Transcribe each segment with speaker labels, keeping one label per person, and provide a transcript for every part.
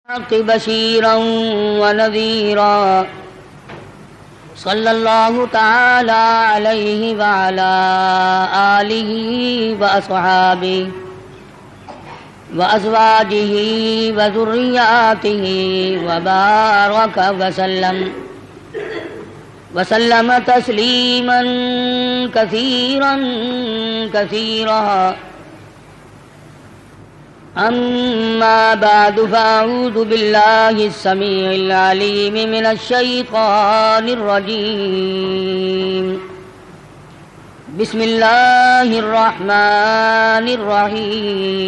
Speaker 1: بشيرا ونذيرا صلى الله تعالى عليه وعلى آله وأصحابه وأزواجه وذرياته وبارك وسلم تسليما كثيرا كثيرا. أما بعد فأعوذ بالله السميع العليم من الشيطان الرجيم. بسم الله الرحمن الرحيم.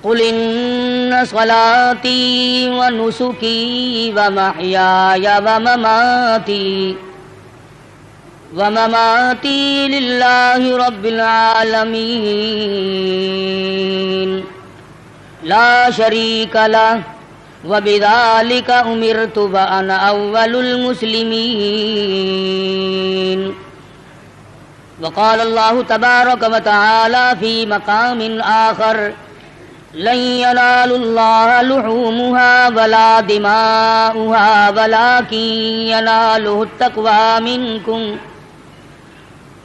Speaker 1: قل إن صلاتي ونسكي ومحياي ومماتي لله رب العالمين لا شريك له وبذلك أمرت وأنا أول المسلمين. وقال الله تبارك وتعالى في مقام آخر: لن ينال الله لحومها ولا دماؤها ولكن يناله التقوى منكم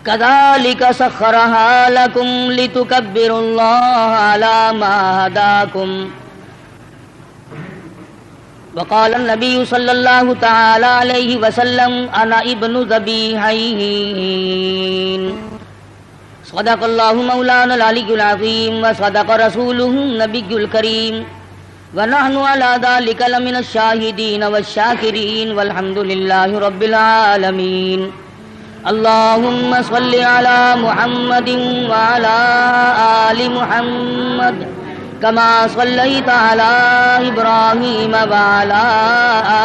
Speaker 1: كذلك سخرها لكم لتكبروا الله على ما هداكم. وقال النبي صلى الله تعالى عليه وسلم: أنا ابن ذبيحين. صدق الله مولانا العلي العظيم وصدق رسوله النبي الكريم ونحن على ذلك لمن الشاهدين والشاكرين والحمد لله رب العالمين. اللهم صل على محمد وعلى آل محمد كما صليت على إبراهيم وعلى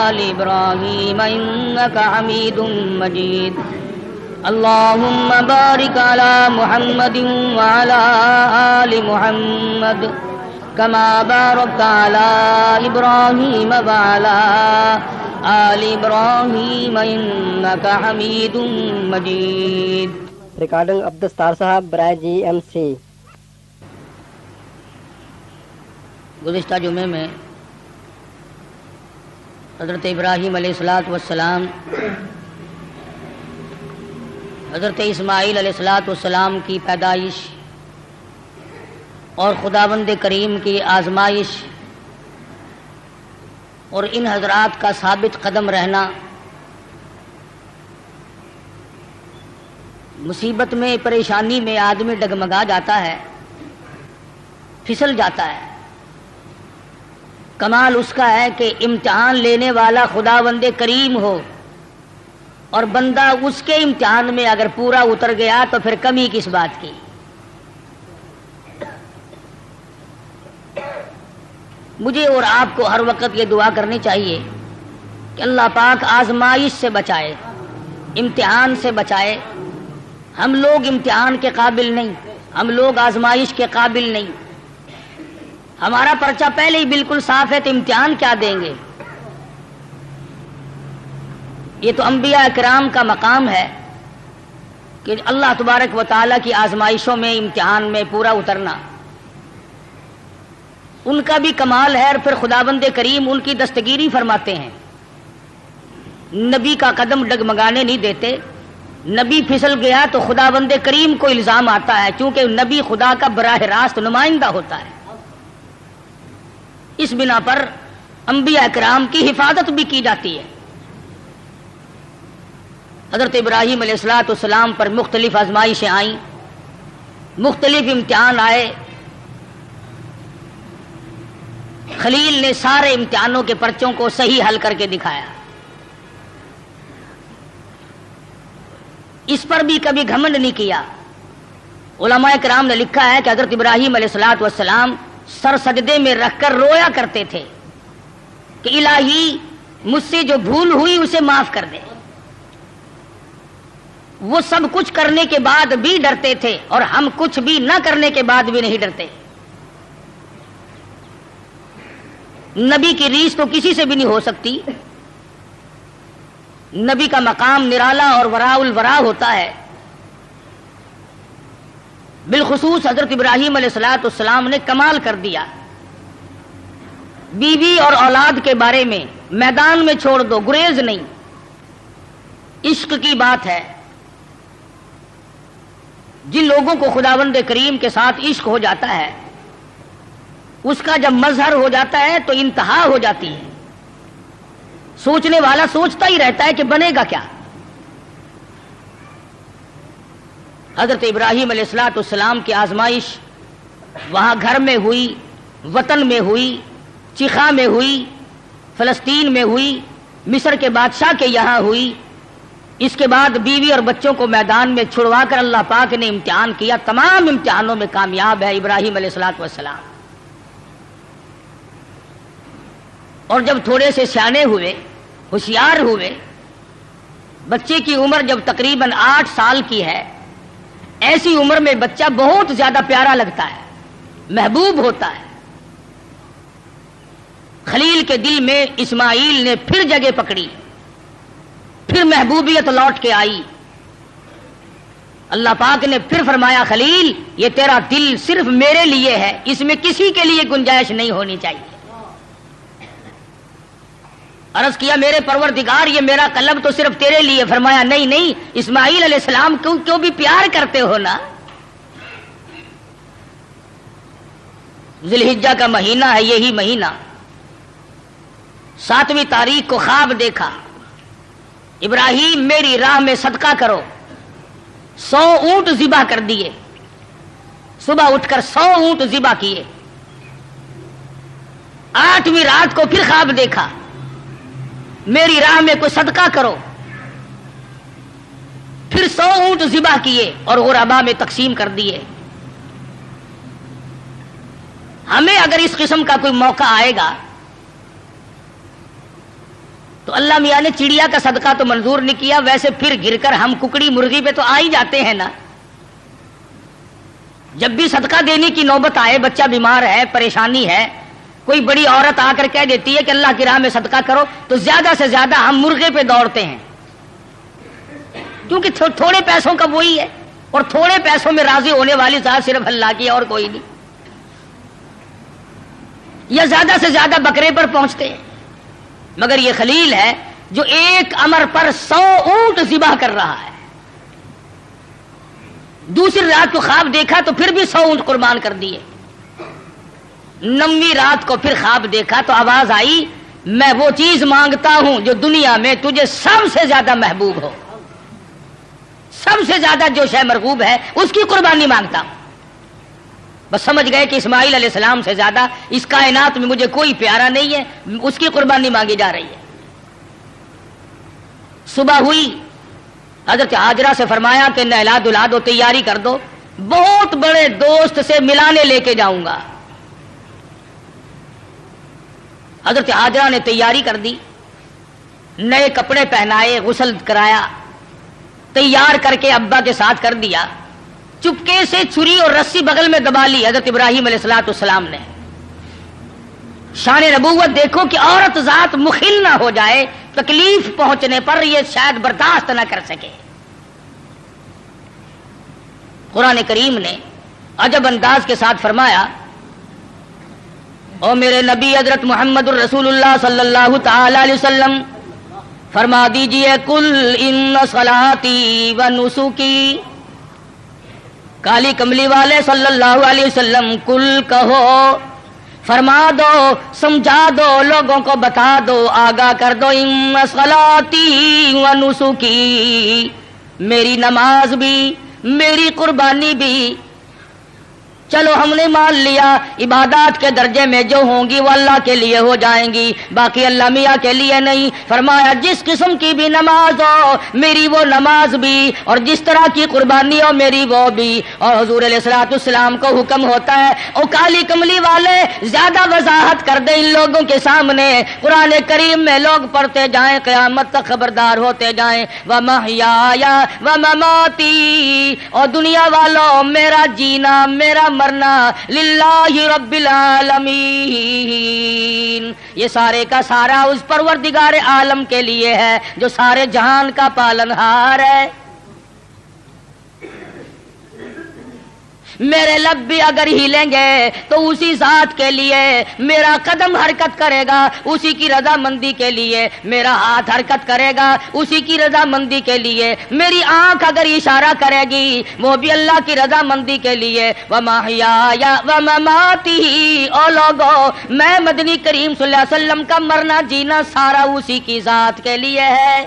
Speaker 1: آل إبراهيم إنك حميد مجيد. اللهم بارك على محمد وعلى آل محمد كما باركت على إبراهيم وعلى آل إبراهيم إنك حميد مجيد.
Speaker 2: ریکارڈنگ عبدالستار صاحب برائے GMC.
Speaker 1: گزشتہ جمعے میں حضرت ابراہیم علیہ السلام حضرت اسماعیل علیہ السلام کی پیدائش اور خداوند کریم کی آزمائش اور ان حضرات کا ثابت قدم رہنا، مصیبت میں پریشانی میں آدمی ڈگمگا جاتا ہے، پھسل جاتا ہے. کمال اس کا ہے کہ امتحان لینے والا خداوند کریم ہو اور بندہ اس کے امتحان میں اگر پورا اتر گیا تو پھر کمی کس بات کی. مجھے اور آپ کو ہر وقت یہ دعا کرنی چاہیے کہ اللہ پاک آزمائش سے بچائے، امتحان سے بچائے. ہم لوگ امتحان کے قابل نہیں، ہم لوگ آزمائش کے قابل نہیں. ہمارا پرچہ پہلے ہی بالکل صاف ہے تو امتحان کیا دیں گے؟ یہ تو انبیاء کرام کا مقام ہے کہ اللہ تبارک و تعالیٰ کی آزمائشوں میں، امتحان میں پورا اترنا ان کا بھی کمال ہے. اور پھر خداوند کریم ان کی دستگیری فرماتے ہیں، نبی کا قدم ڈگمگانے نہیں دیتے. نبی پھسل گیا تو خداوند کریم کو الزام آتا ہے، چونکہ نبی خدا کا براہ راست نمائندہ ہوتا ہے. اس بنا پر انبیاء کرام کی حفاظت بھی کی جاتی ہے. حضرت ابراہیم علیہ السلام پر مختلف آزمائشیں آئیں، مختلف امتحان آئے. خلیل نے سارے امتحانوں کے پرچوں کو صحیح حل کر کے دکھایا. اس پر بھی کبھی گھمنڈ نہیں کیا. علماء کرام نے لکھا ہے کہ حضرت ابراہیم علیہ السلام سر سجدے میں رکھ کر رویا کرتے تھے کہ الہی مجھ سے جو بھول ہوئی اسے معاف کر دے. وہ سب کچھ کرنے کے بعد بھی ڈرتے تھے اور ہم کچھ بھی نہ کرنے کے بعد بھی نہیں ڈرتے. نبی کی ریس تو کسی سے بھی نہیں ہو سکتی. نبی کا مقام نرالا اور وراء الورا ہوتا ہے. بالخصوص حضرت ابراہیم علیہ السلام نے کمال کر دیا. بیوی اور اولاد کے بارے میں میدان میں چھوڑ دو، گریز نہیں. عشق کی بات ہے. جن لوگوں کو خداوند کریم کے ساتھ عشق ہو جاتا ہے اس کا جب مظہر ہو جاتا ہے تو انتہا ہو جاتی ہے. سوچنے والا سوچتا ہی رہتا ہے کہ بنے گا کیا. حضرت ابراہیم علیہ السلام کی آزمائش وہاں گھر میں ہوئی، وطن میں ہوئی، چیخا میں ہوئی، فلسطین میں ہوئی، مصر کے بادشاہ کے یہاں ہوئی. اس کے بعد بیوی اور بچوں کو میدان میں چھڑوا کر اللہ پاک نے امتحان کیا. تمام امتحانوں میں کامیاب ہے ابراہیم علیہ السلام. اور جب تھوڑے سے سیانے ہوئے، ہوشیار ہوئے، بچے کی عمر جب تقریباً 8 سال کی ہے، ایسی عمر میں بچہ بہت زیادہ پیارا لگتا ہے، محبوب ہوتا ہے. خلیل کے دل میں اسماعیل نے پھر جگہ پکڑی، پھر محبوبیت لوٹ کے آئی. اللہ پاک نے پھر فرمایا خلیل یہ تیرا دل صرف میرے لیے ہے، اس میں کسی کے لیے گنجائش نہیں ہونی چاہیے. عرض کیا میرے پروردگار یہ میرا قلب تو صرف تیرے لیے. فرمایا نہیں نہیں، اسماعیل علیہ السلام کیوں بھی پیار کرتے ہو نا. ذی الحجہ کا مہینہ ہے، یہی مہینہ 7ویں تاریخ کو خواب دیکھا، ابراہیم میری راہ میں صدقہ کرو. 100 اونٹ ذبح کر دیے. صبح اٹھ کر 100 اونٹ ذبح کیے. 8ویں رات کو پھر خواب دیکھا، میری راہ میں کوئی صدقہ کرو. پھر 100 اونٹ ذبح کیے اور غربا میں تقسیم کر دیے. ہمیں اگر اس قسم کا کوئی موقع آئے گا تو اللہ میاں نے چڑیا کا صدقہ تو منظور نہیں کیا، ویسے پھر گر کر ہم ککڑی مرغی پہ تو آ ہی جاتے ہیں نا. جب بھی صدقہ دینے کی نوبت آئے، بچہ بیمار ہے، پریشانی ہے، کوئی بڑی عورت آ کر کہہ دیتی ہے کہ اللہ کی راہ میں صدقہ کرو، تو زیادہ سے زیادہ ہم مرغے پہ دوڑتے ہیں، کیونکہ تھوڑے پیسوں کا وہی ہے، اور تھوڑے پیسوں میں راضی ہونے والی ذات صرف اللہ کی اور کوئی نہیں. یا زیادہ سے زیادہ بکرے پر پہنچتے ہیں. مگر یہ خلیل ہے جو ایک امر پر 100 اونٹ ذبح کر رہا ہے. دوسری رات کو خواب دیکھا تو پھر بھی 100 اونٹ قربان کر دیے. 9ویں رات کو پھر خواب دیکھا تو آواز آئی میں وہ چیز مانگتا ہوں جو دنیا میں تجھے سب سے زیادہ محبوب ہو، سب سے زیادہ جو شے مرغوب ہے اس کی قربانی مانگتا ہوں. بس سمجھ گئے کہ اسماعیل علیہ السلام سے زیادہ اس کائنات میں مجھے کوئی پیارا نہیں ہے، اس کی قربانی مانگی جا رہی ہے. صبح ہوئی، حضرت ہاجرہ سے فرمایا کہ نہلا دھلا دو، تیاری کر دو، بہت بڑے دوست سے ملانے لے کے جاؤں گا. حضرت ہاجرہ نے تیاری کر دی، نئے کپڑے پہنائے، غسل کرایا، تیار کر کے ابا کے ساتھ کر دیا. چپکے سے چھری اور رسی بغل میں دبا لی حضرت ابراہیم علیہ السلام نے. شان نبوت دیکھو کہ عورت ذات مخل نہ ہو جائے، تکلیف پہنچنے پر یہ شاید برداشت نہ کر سکے. قرآن کریم نے عجب انداز کے ساتھ فرمایا او میرے نبی حضرت محمد الرسول اللہ صلی اللہ تعالی علیہ وسلم فرما دیجئے کل ان صلاتی و نسکی. کالی کملی والے صلی اللہ علیہ وسلم کل کہو، فرما دو، سمجھا دو، لوگوں کو بتا دو، آگاہ کر دو. ان صلاتی و نسکی، میری نماز بھی، میری قربانی بھی، چلو ہم نے مان لیا عبادات کے درجے میں جو ہوں گی وہ اللہ کے لیے ہو جائیں گی، باقی اللہ میاں کے لیے نہیں. فرمایا جس قسم کی بھی نماز ہو میری وہ نماز بھی، اور جس طرح کی قربانی ہو میری وہ بھی. اور حضور علیہ السلام کو حکم ہوتا ہے او کالی کملی والے زیادہ وضاحت کر دیں ان لوگوں کے سامنے. قرآن کریم میں لوگ پڑھتے جائیں، قیامت تک خبردار ہوتے جائیں. وَمَحْيَايَ وَمَمَاتِي، اور دنیا والوں میرا جینا میرا مرنا للہ رب العالمین، یہ سارے کا سارا اس پروردگار عالم کے لیے ہے جو سارے جہان کا پالنہار ہے. میرے لب بھی اگر ہلیں گے تو اسی ذات کے لیے، میرا قدم حرکت کرے گا اسی کی رضامندی کے لیے، میرا ہاتھ حرکت کرے گا اسی کی رضامندی کے لیے، میری آنکھ اگر اشارہ کرے گی وہ بھی اللہ کی رضامندی کے لیے۔ وَمَحْيَايَ وَمَمَاتِهِ، او لوگو میں مدنی کریم صلی اللہ علیہ وسلم کا مرنا جینا سارا اسی کی ذات کے لیے ہے۔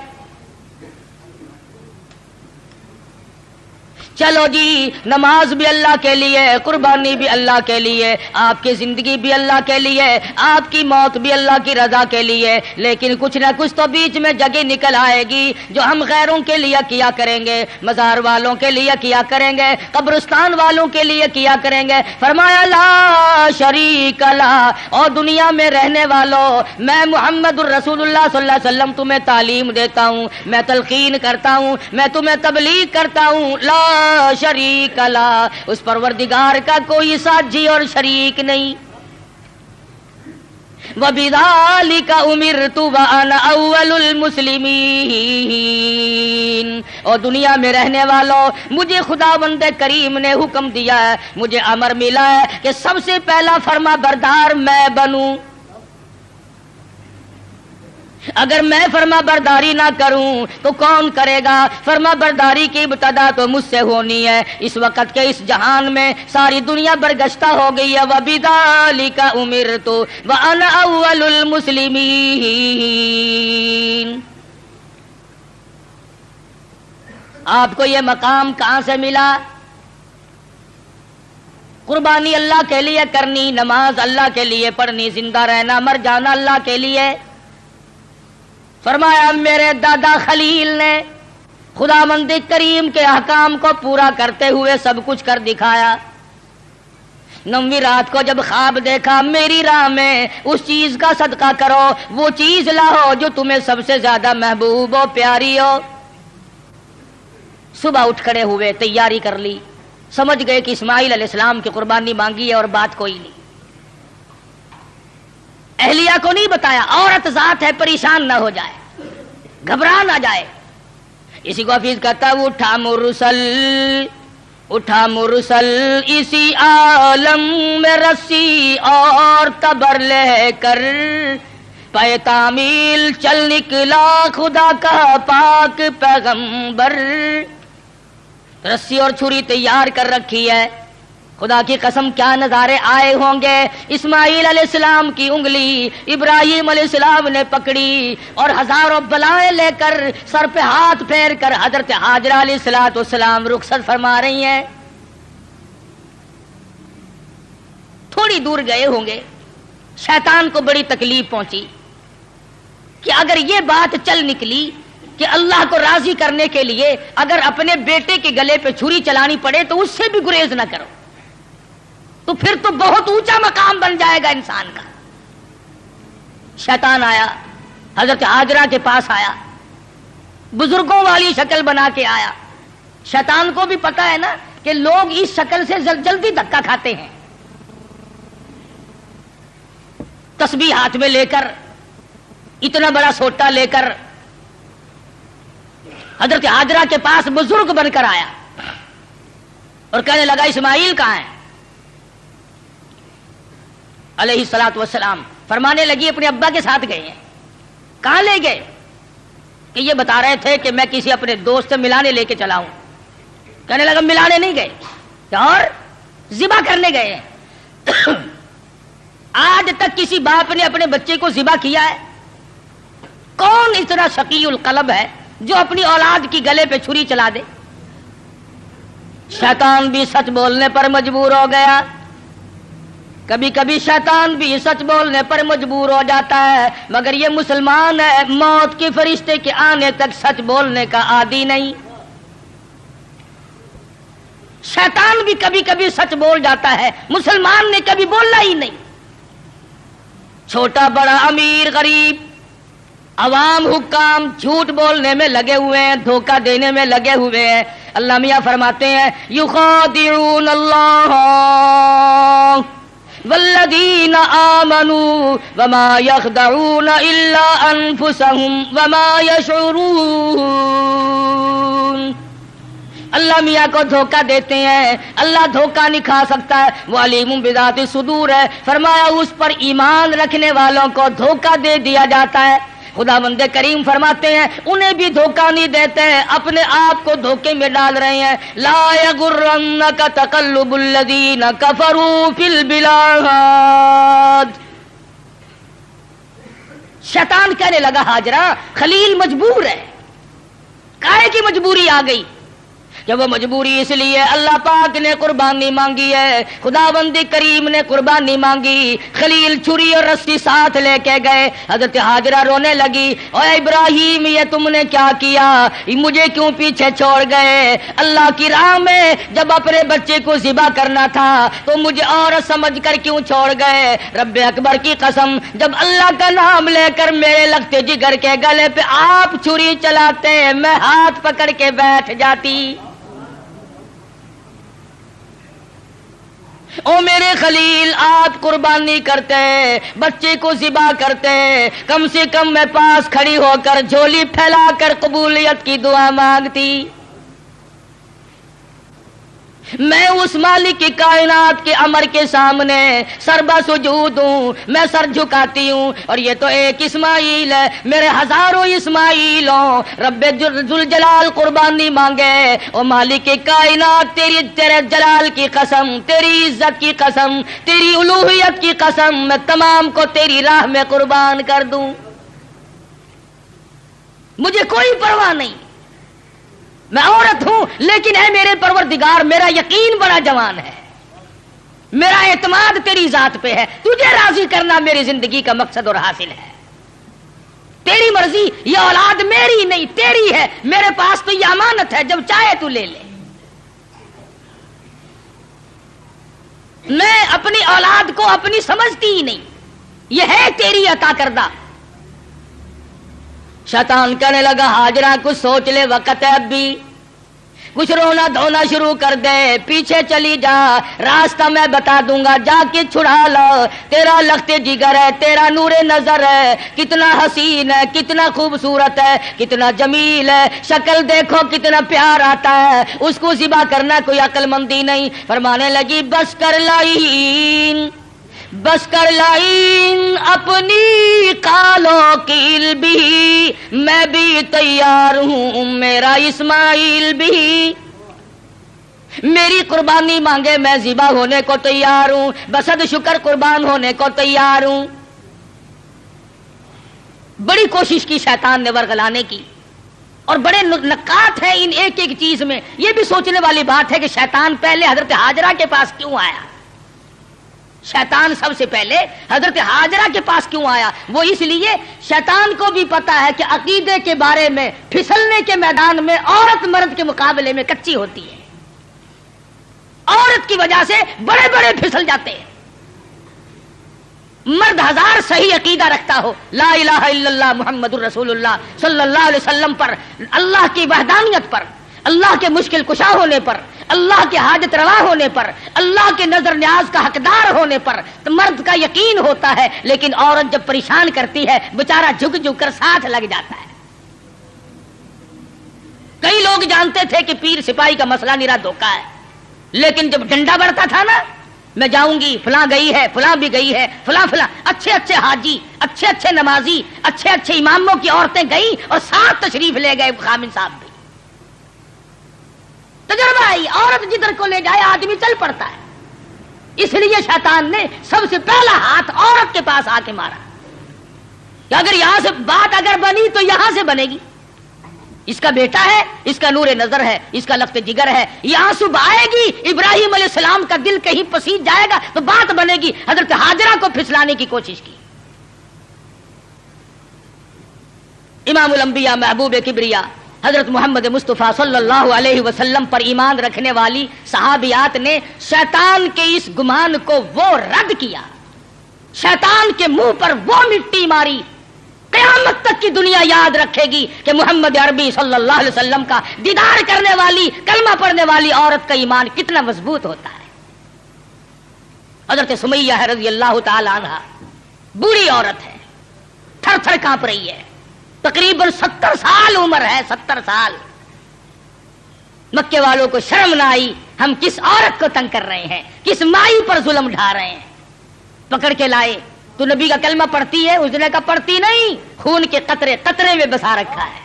Speaker 1: چلو جی، نماز بھی اللہ کے لیے، قربانی بھی اللہ کے لیے، آپ کی زندگی بھی اللہ کے لیے، آپ کی موت بھی اللہ کی رضا کے لیے، لیکن کچھ نہ کچھ تو بیچ میں جگہ نکل آئے گی جو ہم غیروں کے لیے کیا کریں گے، مزار والوں کے لیے کیا کریں گے، قبرستان والوں کے لیے کیا کریں گے۔ فرمایا لا شریک لا، اور دنیا میں رہنے والوں میں محمد الرسول اللہ صلی اللہ علیہ وسلم تمہیں تعلیم دیتا ہوں، میں تلقین کرتا ہوں، میں تمہیں تبلیغ کرتا ہوں، لا شریک لا، اس پروردگار کا کوئی ساجی اور شریک نہیں۔ وَبِذَلِكَ أُمِرْتُ وَأَنَا أَوَّلُ الْمُسْلِمِينَ، اور دنیا میں رہنے والوں مجھے خداوند کریم نے حکم دیا ہے، مجھے امر ملا ہے کہ سب سے پہلا فرما بردار میں بنوں۔ اگر میں فرما برداری نہ کروں تو کون کرے گا؟ فرما برداری کی ابتدا تو مجھ سے ہونی ہے۔ اس وقت کے اس جہان میں ساری دنیا برگشتہ ہو گئی ہے۔ وَبِذَلِكَ أُمِرْتُ وَأَنَا أَوَّلُ الْمُسْلِمِينَ۔ آپ کو یہ مقام کہاں سے ملا؟ قربانی اللہ کے لیے کرنی، نماز اللہ کے لیے پڑھنی، زندہ رہنا مر جانا اللہ کے لیے۔ فرمایا میرے دادا خلیل نے خداوند کریم کے احکام کو پورا کرتے ہوئے سب کچھ کر دکھایا۔ 9ویں رات کو جب خواب دیکھا، میری راہ میں اس چیز کا صدقہ کرو، وہ چیز لاؤ جو تمہیں سب سے زیادہ محبوب ہو، پیاری ہو۔ صبح اٹھ کھڑے ہوئے، تیاری کر لی، سمجھ گئے کہ اسماعیل علیہ السلام کی قربانی مانگی ہے اور بات کوئی نہیں۔ اہلیہ کو نہیں بتایا، عورت ذات ہے، پریشان نہ ہو جائے، گھبرا نہ جائے۔ اسی کو حفیظ کہتا ہے اٹھا مرسل اسی عالم میں رسی اور تبر لے کر، پے تعمیل چل نکلا خدا کا پاک پیغمبر۔ رسی اور چھری تیار کر رکھی ہے، خدا کی قسم کیا نظارے آئے ہوں گے۔ اسماعیل علیہ السلام کی انگلی ابراہیم علیہ السلام نے پکڑی اور ہزاروں بلائیں لے کر سر پہ ہاتھ پھیر کر حضرت ہاجرہ علیہ السلام رخصت فرما رہی ہیں۔ تھوڑی دور گئے ہوں گے، شیطان کو بڑی تکلیف پہنچی کہ اگر یہ بات چل نکلی کہ اللہ کو راضی کرنے کے لیے اگر اپنے بیٹے کے گلے پہ چھری چلانی پڑے تو اس سے بھی گریز نہ کرو، تو پھر تو بہت اونچا مقام بن جائے گا انسان کا۔ شیطان آیا، حضرت ہاجرہ کے پاس آیا، بزرگوں والی شکل بنا کے آیا۔ شیطان کو بھی پتا ہے نا کہ لوگ اس شکل سے جلدی دھکا کھاتے ہیں۔ تسبیح ہاتھ میں لے کر، اتنا بڑا سوٹا لے کر حضرت ہاجرہ کے پاس بزرگ بن کر آیا اور کہنے لگا اسماعیل کہاں ہے؟ علیہ الصلوۃ والسلام فرمانے لگی اپنے ابا کے ساتھ گئے ہیں۔ کہاں لے گئے؟ کہ یہ بتا رہے تھے کہ میں کسی اپنے دوست سے ملانے لے کے چلا ہوں۔ کہنے لگا ملانے نہیں گئے اور ذبح کرنے گئے ہیں۔ آج تک کسی باپ نے اپنے بچے کو ذبح کیا ہے؟ کون اتنا شقی القلب ہے جو اپنی اولاد کی گلے پہ چھری چلا دے؟ شیطان بھی سچ بولنے پر مجبور ہو گیا، کبھی کبھی شیطان بھی سچ بولنے پر مجبور ہو جاتا ہے، مگر یہ مسلمان ہے، موت کے فرشتے کے آنے تک سچ بولنے کا عادی نہیں۔ شیطان بھی کبھی کبھی سچ بول جاتا ہے، مسلمان نے کبھی بولنا ہی نہیں۔ چھوٹا بڑا امیر غریب عوام حکام جھوٹ بولنے میں لگے ہوئے ہیں، دھوکہ دینے میں لگے ہوئے ہیں۔ اللہ میاں فرماتے ہیں یخادعون اللہ والذین آمنوا وما یخدعون الا انفسهم وما یشعرون۔ اللہ میاں کو دھوکہ دیتے ہیں، اللہ دھوکہ نہیں کھا سکتا ہے، وہ علیم بذات الصدور ہے، فرمایا اس پر ایمان رکھنے والوں کو دھوکہ دے دیا جاتا ہے۔ خدا بند کریم فرماتے ہیں انہیں بھی دھوکہ نہیں دیتے ہیں، اپنے آپ کو دھوکے میں ڈال رہے ہیں۔ لا یغرنک تقلب الذین کفروا فی البلاد۔ شیطان کہنے لگا ہاجرہ خلیل مجبور ہے، کائے کی مجبوری آ گئی کہ وہ مجبوری اس لیے اللہ پاک نے قربانی مانگی ہے، خدا بند کریم نے قربانی مانگی، خلیل چھری اور رسی ساتھ لے کے گئے، حضرت ہاجرہ رونے لگی، اے ابراہیم یہ تم نے کیا کیا، مجھے کیوں پیچھے چھوڑ گئے، اللہ کی راہ میں جب اپنے بچے کو ذبح کرنا تھا تو مجھے عورت سمجھ کر کیوں چھوڑ گئے، رب اکبر کی قسم جب اللہ کا نام لے کر میرے لگتے جگر کے گلے پہ آپ چھری چلاتے میں ہاتھ پکڑ کے بیٹھ جاتی۔ او میرے خلیل آپ قربانی کرتے بچے کو ذبح کرتے، کم سے کم میں پاس کھڑی ہو کر جھولی پھیلا کر قبولیت کی دعا مانگتی۔ میں اس مالک کی کائنات کے امر کے سامنے سربا سجود ہوں، میں سر جھکاتی ہوں، اور یہ تو ایک اسماعیل ہے، میرے ہزاروں اسماعیلوں رب ذوالجلال قربانی مانگے، او مالک کی کائنات تیرے جلال کی قسم، تیری عزت کی قسم، تیری الوہیت کی قسم، میں تمام کو تیری راہ میں قربان کر دوں، مجھے کوئی پرواہ نہیں، میں عورت ہوں لیکن اے میرے پروردگار میرا یقین بڑا جوان ہے، میرا اعتماد تیری ذات پہ ہے، تجھے راضی کرنا میری زندگی کا مقصد اور حاصل ہے، تیری مرضی، یہ اولاد میری نہیں تیری ہے، میرے پاس تو یہ امانت ہے، جب چاہے تو لے لے، میں اپنی اولاد کو اپنی سمجھتی ہی نہیں، یہ ہے تیری عطا کردہ۔ شیطان کہنے لگا ہاجرہ کچھ سوچ لے، وقت ہے اب بھی، کچھ رونا دھونا شروع کر دے، پیچھے چلی جا، راستہ میں بتا دوں گا، جا کے چھڑا لو، تیرا لخت جگر ہے، تیرا نور نظر ہے، کتنا حسین ہے، کتنا خوبصورت ہے، کتنا جمیل ہے، شکل دیکھو کتنا پیار آتا ہے، اس کو ذبح کرنا کوئی عقل مندی نہیں۔ فرمانے لگی بس کر لائن، بس کر لائن اپنی کالوں کی بھی، میں بھی تیار ہوں، میرا اسماعیل بھی، میری قربانی مانگے میں ذبح ہونے کو تیار ہوں، بسد شکر قربان ہونے کو تیار ہوں۔ بڑی کوشش کی شیطان نے ورغلانے کی، اور بڑے نکات ہیں ان ایک ایک چیز میں، یہ بھی سوچنے والی بات ہے کہ شیطان پہلے حضرت ہاجرہ کے پاس کیوں آیا، شیطان سب سے پہلے حضرت ہاجرہ کے پاس کیوں آیا؟ وہ اس لیے شیطان کو بھی پتا ہے کہ عقیدے کے بارے میں پھسلنے کے میدان میں عورت مرد کے مقابلے میں کچی ہوتی ہے، عورت کی وجہ سے بڑے بڑے پھسل جاتے ہیں، مرد ہزار صحیح عقیدہ رکھتا ہو، لا الہ الا اللہ محمد الرسول اللہ صلی اللہ علیہ وسلم پر، اللہ کی وحدانیت پر، اللہ کے مشکل کشا ہونے پر، اللہ کے حاجت روا ہونے پر، اللہ کے نظر نیاز کا حقدار ہونے پر تو مرد کا یقین ہوتا ہے، لیکن عورت جب پریشان کرتی ہے بیچارہ جھک جھک کر ساتھ لگ جاتا ہے۔ کئی لوگ جانتے تھے کہ پیر سپاہی کا مسئلہ نرا دھوکہ ہے، لیکن جب ڈنڈا بڑھتا تھا نا، میں جاؤں گی، فلاں گئی ہے، فلاں بھی گئی ہے، فلاں فلاں اچھے اچھے حاجی، اچھے اچھے نمازی، اچھے اچھے اماموں کی عورتیں گئی اور ساتھ تشریف لے گئے خامن صاحب بھی، تجربہ ہے، عورت جدھر کو لے جائے آدمی چل پڑتا ہے، اس لیے شیطان نے سب سے پہلا ہاتھ عورت کے پاس آ کے مارا کہ اگر یہاں سے بات اگر بنی تو یہاں سے بنے گی، اس کا بیٹا ہے، اس کا نور نظر ہے، اس کا لخت جگر ہے، یہاں صبح آئے گی، ابراہیم علیہ السلام کا دل کہیں پسیج جائے گا تو بات بنے گی، حضرت ہاجرہ کو پھسلانے کی کوشش کی۔ امام الانبیاء محبوب کبریا حضرت محمد مصطفیٰ صلی اللہ علیہ وسلم پر ایمان رکھنے والی صحابیات نے شیطان کے اس گمان کو وہ رد کیا، شیطان کے منہ پر وہ مٹی ماری، قیامت تک کی دنیا یاد رکھے گی کہ محمد عربی صلی اللہ علیہ وسلم کا دیدار کرنے والی، کلمہ پڑھنے والی عورت کا ایمان کتنا مضبوط ہوتا ہے۔ حضرت سمیہ ہے رضی اللہ تعالی عنہ، بوڑھی عورت ہے، تھر تھر کانپ رہی ہے، تقریباً 70 سال عمر ہے، 70 سال، مکے والوں کو شرم نہ آئی، ہم کس عورت کو تنگ کر رہے ہیں، کس مائی پر ظلم ڈھا رہے ہیں. پکڑ کے لائے. تو نبی کا کلمہ پڑھتی ہے؟ اس نے کہا پڑھتی نہیں، خون کے قطرے قطرے میں بسا رکھا ہے.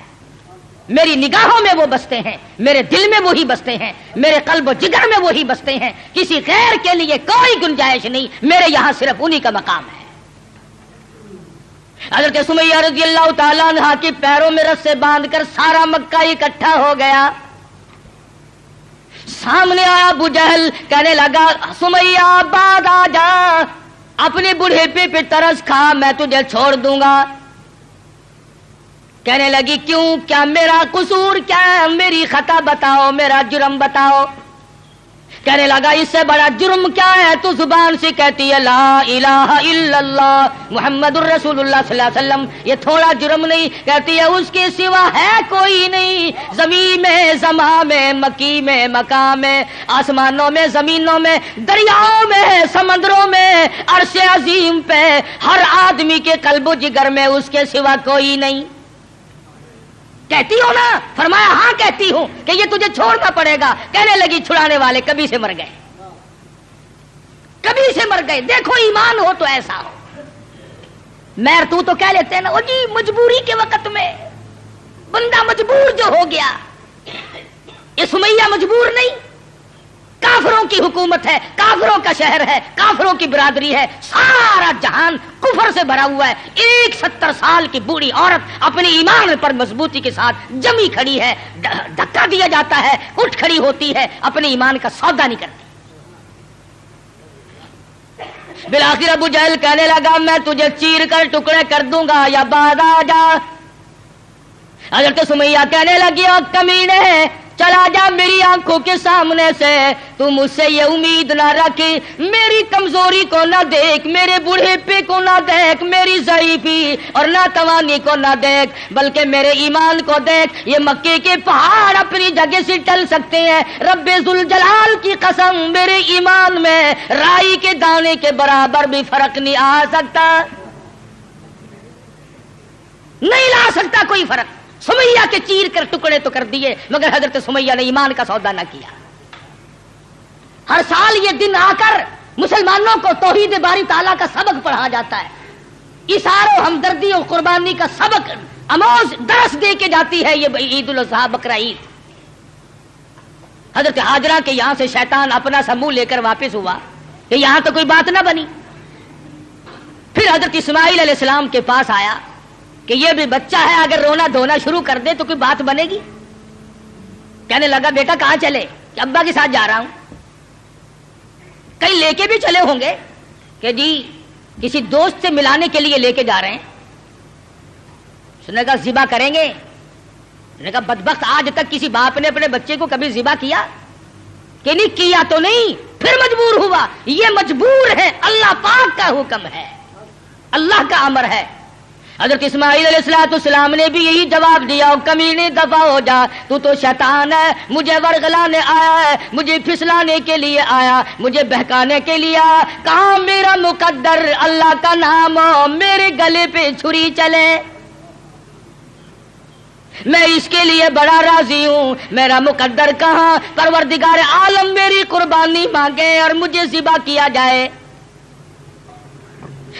Speaker 1: میری نگاہوں میں وہ بستے ہیں، میرے دل میں وہی بستے ہیں، میرے قلب و جگر میں وہی بستے ہیں. کسی غیر کے لیے کوئی گنجائش نہیں، میرے یہاں صرف انہی کا مقام ہے. حضرت سمیہ رضی اللہ تعالیٰ عنہا کی پیروں میں رس سے باندھ کر سارا مکہ اکٹھا ہو گیا. سامنے آیا ابو جہل، کہنے لگا سمیہ بعد آ جا، اپنے بڑھیپے پہ ترس کھا، میں تجھے چھوڑ دوں گا. کہنے لگی کیوں، کیا میرا قصور کیا ہے، میری خطا بتاؤ، میرا جرم بتاؤ. کہنے لگا اس سے بڑا جرم کیا ہے، تو زبان سے کہتی ہے لا الہ الا اللہ محمد الرسول اللہ صلی اللہ علیہ وسلم، یہ تھوڑا جرم نہیں. کہتی ہے اس کے سوا ہے کوئی نہیں، زمین میں، زمان میں، مکی میں، مکان میں، آسمانوں میں، زمینوں میں، دریاؤں میں، سمندروں میں، عرش عظیم پہ، ہر آدمی کے قلب و جگر میں اس کے سوا کوئی نہیں. کہتی ہو نا؟ فرمایا ہاں کہتی ہوں کہ یہ تجھے چھوڑنا پڑے گا. کہنے لگی چھڑانے والے کبھی سے مر گئے، کبھی سے مر گئے. دیکھو ایمان ہو تو ایسا ہو. میر تو کہہ لیتے ہیں نا وہ جی مجبوری کے وقت میں بندہ مجبور جو ہو گیا. یہ سمیہ مجبور نہیں، کافروں کی حکومت ہے، کافروں کا شہر ہے، کافروں کی برادری ہے، سارا جہان کفر سے بھرا ہوا ہے. 70 سال کی بوڑھی عورت اپنے ایمان پر مضبوطی کے ساتھ جمی کھڑی ہے. دھکا دیا جاتا ہے، اٹھ کھڑی ہوتی ہے، اپنے ایمان کا سودا نہیں کرتی. بالآخر ابو جہل کہنے لگا میں تجھے چیر کر ٹکڑے کر دوں گا یا بعد آ جا. حضرت سمیہ کہنے لگی او کمینے، چلا جا میری آنکھوں کے سامنے سے. تو مجھ سے یہ امید نہ رکھ، میری کمزوری کو نہ دیکھ، میرے بوڑھیپے کو نہ دیکھ، میری ضعیفی اور ناتوانی کو نہ دیکھ، بلکہ میرے ایمان کو دیکھ. یہ مکے کے پہاڑ اپنی جگہ سے ٹل سکتے ہیں، رب ذوالجلال کی قسم میرے ایمان میں رائی کے دانے کے برابر بھی فرق نہیں آ سکتا، نہیں لا سکتا کوئی فرق. سمیہ کے چیر کر ٹکڑے تو کر دیے، مگر حضرت سمیہ نے ایمان کا سودا نہ کیا. ہر سال یہ دن آ کر مسلمانوں کو توحید باری تعالیٰ کا سبق پڑھا جاتا ہے. اثار و ہمدردی اور قربانی کا سبق آموز درس دے کے جاتی ہے یہ عید الاضحیٰ بقرہ عید. حضرت ہاجرہ کے یہاں سے شیطان اپنا سا منہ لے کر واپس ہوا کہ یہاں تو کوئی بات نہ بنی. پھر حضرت اسماعیل علیہ السلام کے پاس آیا کہ یہ بھی بچہ ہے، اگر رونا دھونا شروع کر دے تو کوئی بات بنے گی. کہنے لگا بیٹا کہاں چلے؟ کہ ابا کے ساتھ جا رہا ہوں. کہیں لے کے بھی چلے ہوں گے کہ جی کسی دوست سے ملانے کے لیے لے کے جا رہے ہیں. اس نے کہا ذبح کریں گے. اس نے کہا بدبخت آج تک کسی باپ نے اپنے بچے کو کبھی ذبح کیا؟ کہ نہیں کیا تو نہیں، پھر مجبور ہوا. یہ مجبور ہے، اللہ پاک کا حکم ہے، اللہ کا امر ہے. حضرت اسماعیل علیہ السلام نے بھی یہی جواب دیا کمینے دفع ہو جا، تو شیطان ہے، مجھے ورغلانے آیا ہے، مجھے پھسلانے کے لیے آیا، مجھے بہکانے کے لیے آیا. کہاں میرا مقدر اللہ کا نام ہو میرے گلے پہ چھری چلے، میں اس کے لیے بڑا راضی ہوں. میرا مقدر کہاں، پروردگار عالم میری قربانی مانگے اور مجھے ذبح کیا جائے.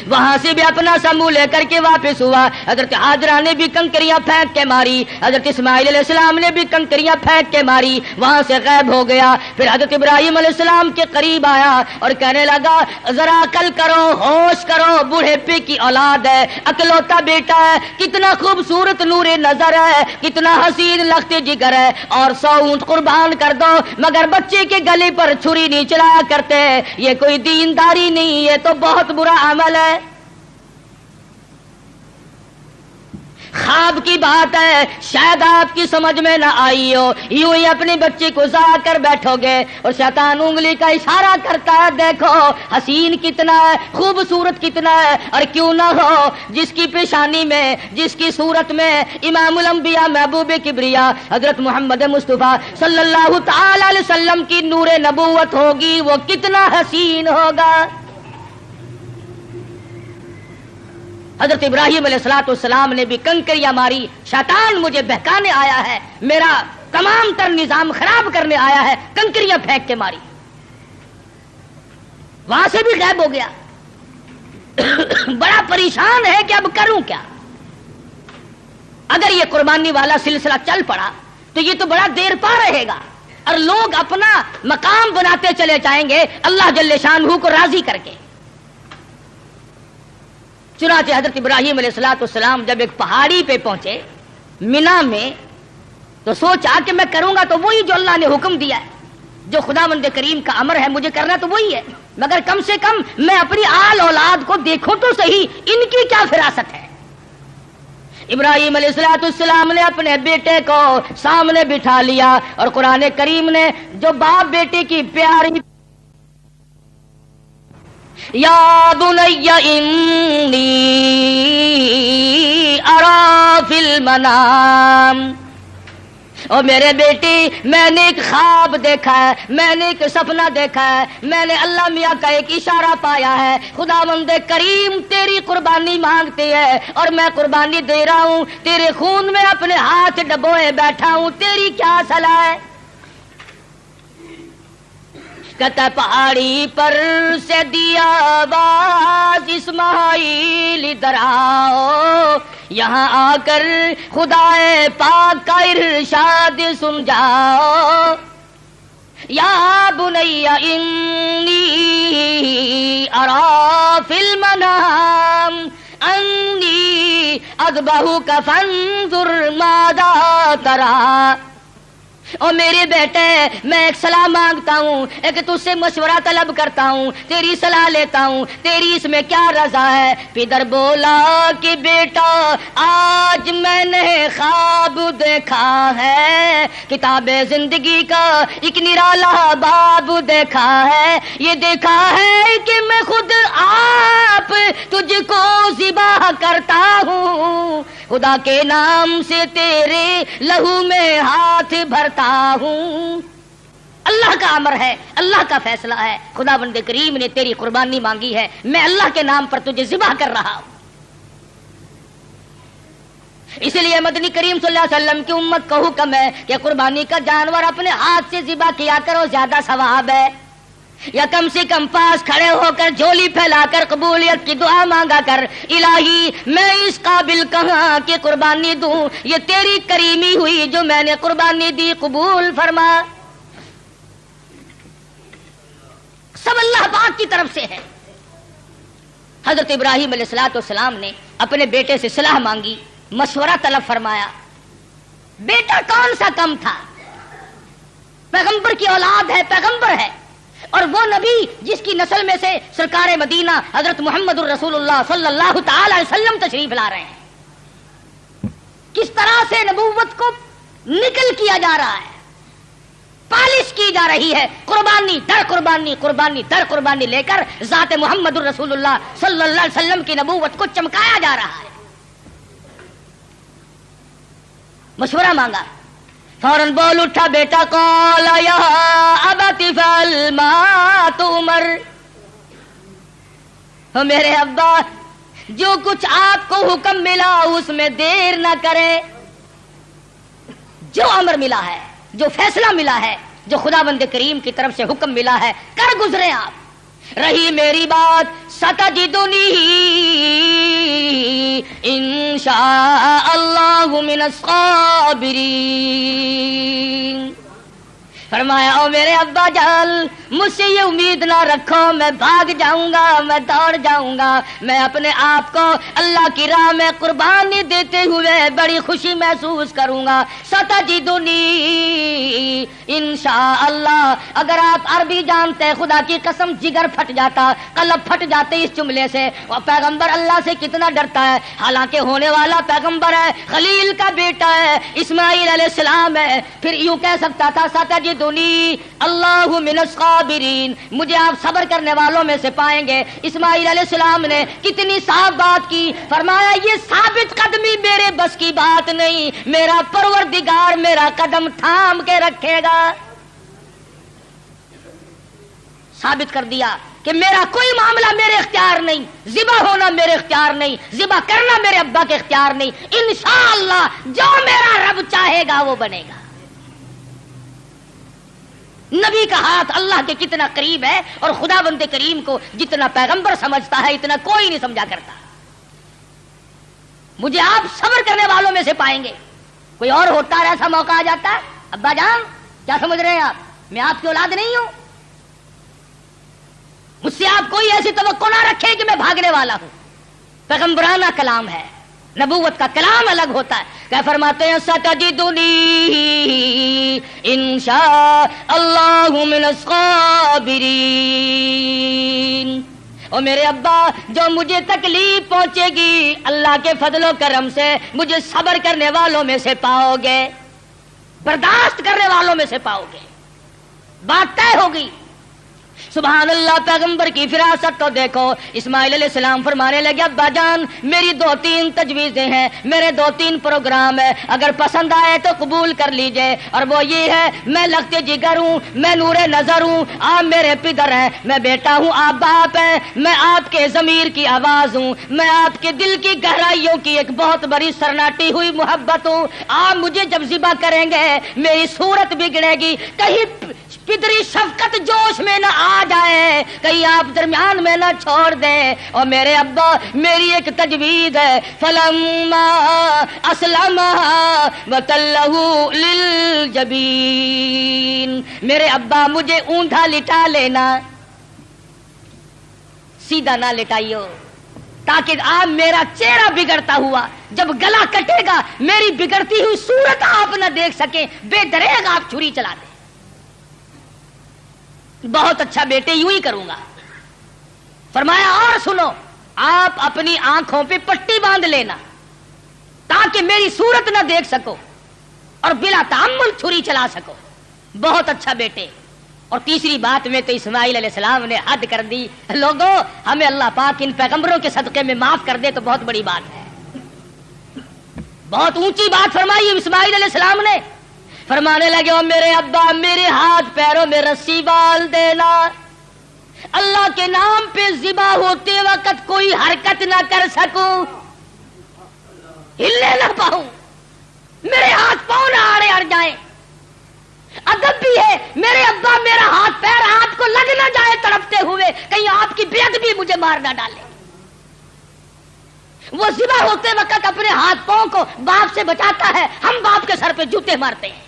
Speaker 1: وہاں سے بھی اپنا سمو لے کر کے واپس ہوا. حضرت ہاجرہ نے بھی کنکریاں پھینک کے ماری، حضرت اسماعیل علیہ السلام نے بھی کنکریاں پھینک کے ماری، وہاں سے غائب ہو گیا. پھر حضرت ابراہیم علیہ السلام کے قریب آیا اور کہنے لگا ذرا عقل کرو، ہوش کرو، بوڑھیپے کی اولاد ہے، اکلوتا بیٹا ہے، کتنا خوبصورت نور نظر ہے، کتنا حسین لخت جگر ہے، اور 100 اونٹ قربان کر دو مگر بچے کے گلے پر چھری نہیں چلایا کرتے. یہ کوئی دینداری نہیں، یہ تو بہت برا عمل ہے. خواب کی بات ہے، شاید آپ کی سمجھ میں نہ آئی ہو. یوں ہی اپنے بچے کو ضائع کر بیٹھو گے اور شیطان انگلی کا اشارہ کرتا ہے دیکھو حسین کتنا ہے، خوبصورت کتنا ہے. اور کیوں نہ ہو جس کی پیشانی میں، جس کی صورت میں امام الانبیاء محبوب کبریا حضرت محمد مصطفیٰ صلی اللہ تعالی علیہ وسلم کی نور نبوت ہوگی، وہ کتنا حسین ہوگا. حضرت ابراہیم علیہ السلام نے بھی کنکریاں ماری. شیطان مجھے بہکانے آیا ہے، میرا تمام تر نظام خراب کرنے آیا ہے، کنکریاں پھینک کے ماری، وہاں سے بھی غائب ہو گیا۔ بڑا پریشان ہے کہ اب کروں کیا؟ اگر یہ قربانی والا سلسلہ چل پڑا تو یہ تو بڑا دیر پا رہے گا اور لوگ اپنا مقام بناتے چلے جائیں گے اللہ جل شانہ کو راضی کر کے۔ چنانچہ حضرت ابراہیم علیہ السلام جب ایک پہاڑی پہ پہنچے مینا میں تو سوچا کہ میں کروں گا تو وہی جو اللہ نے حکم دیا ہے، جو خداوند کریم کا امر ہے مجھے کرنا تو وہی ہے، مگر کم سے کم میں اپنی آل اولاد کو دیکھوں تو صحیح، ان کی کیا فراست ہے۔ ابراہیم علیہ السلام نے اپنے بیٹے کو سامنے بٹھا لیا اور قرآن کریم نے جو باپ بیٹے کی پیاری یا بنی انی ارا فی المنام، اور میرے بیٹی میں نے ایک خواب دیکھا ہے، میں نے ایک سپنا دیکھا ہے، میں نے اللہ میاں کا ایک اشارہ پایا ہے، خداوند کریم تیری قربانی مانگتی ہے اور میں قربانی دے رہا ہوں، تیرے خون میں اپنے ہاتھ ڈبوئے بیٹھا ہوں، تیری کیا صلاح ہے؟ کہتا پہاڑی پر سے دیا آواز اسماعیل ادھر آؤ، یہاں آ کر خدائے پاک کا ارشاد سن جاؤ، یا بنی انی ارا فی المنام انی اذبحک فانظر ماذا تری، اور میرے بیٹے میں ایک صلاح مانگتا ہوں، ایک تجھ سے مشورہ طلب کرتا ہوں، تیری صلاح لیتا ہوں، تیری اس میں کیا رضا ہے؟ پدر بولا کہ بیٹا آج میں نے خواب دیکھا ہے، کتاب زندگی کا ایک نرالا باب دیکھا ہے، یہ دیکھا ہے کہ میں خود آپ تجھ کو ذبح کرتا ہوں، خدا کے نام سے تیرے لہو میں ہاتھ بھرتا ہوں۔ اللہ کا امر ہے، اللہ کا فیصلہ ہے، خداوند کریم نے تیری قربانی مانگی ہے، میں اللہ کے نام پر تجھے ذبح کر رہا ہوں۔ اس لیے مدنی کریم صلی اللہ علیہ وسلم کی امت کو حکم ہے کہ قربانی کا جانور اپنے ہاتھ سے ذبح کیا کرو، زیادہ ثواب ہے، یا کم سے کم پاس کھڑے ہو کر جھولی پھیلا کر قبولیت کی دعا مانگا کر، الہی میں اس قابل کہاں کہ قربانی دوں، یہ تیری کریمی ہوئی جو میں نے قربانی دی، قبول فرما۔ سب اللہ پاک کی طرف سے ہے۔ حضرت ابراہیم علیہ السلام نے اپنے بیٹے سے صلاح مانگی، مشورہ طلب فرمایا۔ بیٹا کون سا کم تھا، پیغمبر کی اولاد ہے، پیغمبر ہے، اور وہ نبی جس کی نسل میں سے سرکار مدینہ حضرت محمد الرسول اللہ صلی اللہ تعالی علیہ وسلم تشریف لا رہے ہیں۔ کس طرح سے نبوت کو نکل کیا جا رہا ہے، پالش کی جا رہی ہے، قربانی در قربانی، قربانی در قربانی لے کر ذات محمد الرسول اللہ صلی اللہ علیہ وسلم کی نبوت کو چمکایا جا رہا ہے۔ مشورہ مانگا، فوراً بول اٹھا بیٹا، قال یا ابت افعل ما تؤمر، میرے ابا جو کچھ آپ کو حکم ملا اس میں دیر نہ کرے، جو امر ملا ہے، جو فیصلہ ملا ہے، جو خداوند کریم کی طرف سے حکم ملا ہے کر گزرے آپ۔ رہی میری بات ستجدنی انشاء اللہ من الصابرین، فرمایا او میرے ابا جان مجھ سے یہ امید نہ رکھو میں بھاگ جاؤں گا، میں دوڑ جاؤں گا، میں اپنے آپ کو اللہ کی راہ میں قربانی دیتے ہوئے بڑی خوشی محسوس کروں گا۔ ستجدنی انشاءاللہ، اگر آپ عربی جانتے خدا کی قسم جگر پھٹ جاتا، قلب پھٹ جاتے اس جملے سے۔ اور پیغمبر اللہ سے کتنا ڈرتا ہے، حالانکہ ہونے والا پیغمبر ہے، خلیل کا بیٹا ہے، اسماعیل علیہ السلام ہے، پھر یوں کہہ سکتا تھا ستجدنی اللہ من الصابرین، مجھے آپ صبر کرنے والوں میں سے پائیں گے۔ اسماعیل علیہ السلام نے کتنی صاف بات کی، فرمایا یہ ثابت قدمی میرے بس کی بات نہیں، میرا پروردگار میرا قدم تھام کے رکھے گا۔ ثابت کر دیا کہ میرا کوئی معاملہ میرے اختیار نہیں، ذبح ہونا میرے اختیار نہیں، ذبح کرنا میرے ابا کے اختیار نہیں، انشاءاللہ جو میرا رب چاہے گا وہ بنے گا۔ نبی کا ہاتھ اللہ کے کتنا قریب ہے اور خدا بند کریم کو جتنا پیغمبر سمجھتا ہے اتنا کوئی نہیں سمجھا کرتا. مجھے آپ صبر کرنے والوں میں سے پائیں گے. کوئی اور ہوتا ہے ایسا موقع آ جاتا ہے. ابا جان کیا سمجھ رہے ہیں آپ, میں آپ کی اولاد نہیں ہوں, مجھ سے آپ کوئی ایسی توقع نہ رکھے کہ میں بھاگنے والا ہوں. پیغمبرانہ کلام ہے, نبوت کا کلام الگ ہوتا ہے. کیا فرماتے ہیں ستجدنی انشاء اللہ من الصابرین. اور میرے ابا جو مجھے تکلیف پہنچے گی اللہ کے فضل و کرم سے مجھے صبر کرنے والوں میں سے پاؤ گے, برداشت کرنے والوں میں سے پاؤ گے. بات طے ہوگی. سبحان اللہ. پیغمبر کی فراست تو دیکھو. اسماعیل علیہ السلام فرمانے لگے ابا جان میری 2-3 تجویزیں ہیں, میرے 2-3 پروگرام ہے, اگر پسند آئے تو قبول کر لیجئے. اور وہ یہ ہے میں لخت جگر ہوں, میں نور نظر ہوں, آپ میرے پدر ہیں, میں بیٹا ہوں, آپ باپ ہیں, میں آپ کے ضمیر کی آواز ہوں, میں آپ کے دل کی گہرائیوں کی ایک بہت بڑی سرناٹی ہوئی محبت ہوں. آپ مجھے جب ذبح کریں گے میری صورت بگڑے گی, کہیں پدری شفقت جوش میں نہ آ جائے, کہیں آپ درمیان میں نہ چھوڑ دیں. اور میرے ابا میری ایک تجویز ہے فلما اسلم وتلہ للجبین. میرے ابا مجھے اونٹا لٹا لینا, سیدھا نہ لٹائیو, تاکہ آپ میرا چہرہ بگڑتا ہوا جب گلا کٹے گا میری بگڑتی ہوئی صورت آپ نہ دیکھ سکیں, بے دریغ آپ چھری چلا دیں. بہت اچھا بیٹے یوں ہی کروں گا. فرمایا اور سنو, آپ اپنی آنکھوں پہ پٹی باندھ لینا تاکہ میری صورت نہ دیکھ سکو اور بلا تعمل چھری چلا سکو. بہت اچھا بیٹے. اور تیسری بات میں تو اسماعیل علیہ السلام نے حد کر دی. لوگوں ہمیں اللہ پاک ان پیغمبروں کے صدقے میں معاف کر دے تو بہت بڑی بات ہے. بہت اونچی بات فرمائی اسماعیل علیہ السلام نے. فرمانے لگے او میرے ابا میرے ہاتھ پیروں میں رسی ڈال دینا, اللہ کے نام پہ ذبح ہوتے وقت کوئی حرکت نہ کر سکوں, ہلنے نہ پاؤں, میرے ہاتھ پاؤں نہ آڑے اڑ جائیں. ادب بھی ہے میرے ابا میرا ہاتھ پیر آپ کو لگ نہ جائے تڑپتے ہوئے, کہیں آپ کی بے ادبی مجھے مار نہ ڈالے. وہ ذبح ہوتے وقت اپنے ہاتھ پاؤں کو باپ سے بچاتا ہے, ہم باپ کے سر پہ جوتے مارتے ہیں.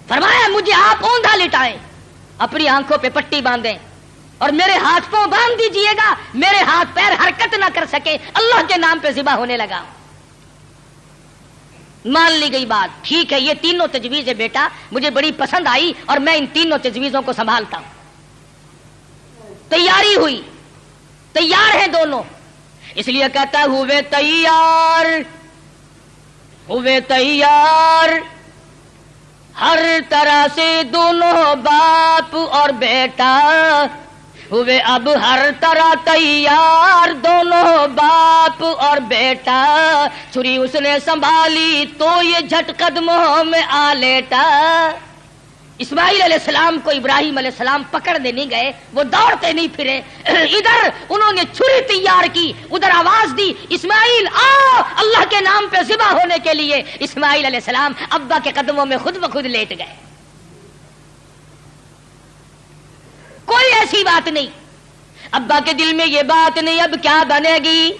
Speaker 1: فرمایا مجھے آپ اوندا لٹائیں, اپنی آنکھوں پہ پٹی باندھیں اور میرے ہاتھ پاؤں باندھ دیجئے گا, میرے ہاتھ پیر حرکت نہ کر سکے, اللہ کے نام پہ ذبح ہونے لگا. مان لی گئی بات. ٹھیک ہے یہ تینوں تجویزیں بیٹا مجھے بڑی پسند آئی اور میں ان تینوں تجویزوں کو سنبھالتا ہوں. تیاری ہوئی, تیار ہیں دونوں. اس لیے کہتا ہوئے تیار ہر طرح سے دونوں باپ اور بیٹا ہوئے اب ہر طرح تیار دونوں باپ اور بیٹا. چھری اس نے سنبھالی تو یہ جھٹ قدموں میں آ لیٹا. اسماعیل علیہ السلام کو ابراہیم علیہ السلام پکڑنے نہیں گئے, وہ دوڑتے نہیں پھرے. ادھر انہوں نے چھری تیار کی, ادھر آواز دی اسماعیل آؤ اللہ کے نام پہ ذبح ہونے کے لیے. اسماعیل علیہ السلام ابا کے قدموں میں خود بخود لیٹ گئے. کوئی ایسی بات نہیں. ابا کے دل میں یہ بات نہیں اب کیا بنے گی,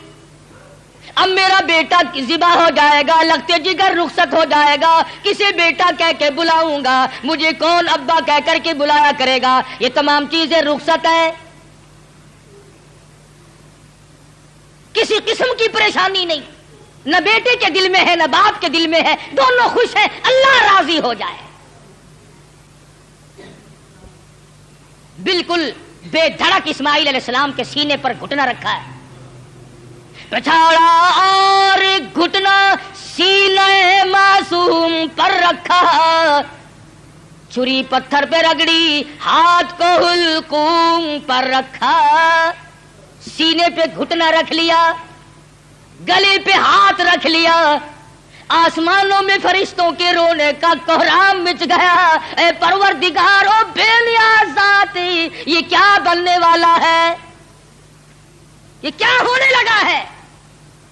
Speaker 1: اب میرا بیٹا ذبح ہو جائے گا, لگتے جگر رخصت ہو جائے گا, کسے بیٹا کہہ کے بلاؤں گا, مجھے کون ابا کہہ کر کے بلایا کرے گا. یہ تمام چیزیں رخصت ہے, کسی قسم کی پریشانی نہیں, نہ بیٹے کے دل میں ہے نہ باپ کے دل میں ہے, دونوں خوش ہیں, اللہ راضی ہو جائے. بالکل بے دھڑک اسماعیل علیہ السلام کے سینے پر گھٹنا رکھا ہے, پچھاڑا اور گھٹنا سینے معصوم پر رکھا, چھری پتھر پہ رگڑی ہاتھ کو حلقوم پر رکھا. سینے پہ گھٹنا رکھ لیا, گلے پہ ہاتھ رکھ لیا, آسمانوں میں فرشتوں کے رونے کا کوہرام مچ گیا. اے پروردگار او بے نیاز ذات, یہ کیا بننے والا ہے, یہ کیا ہونے لگا ہے.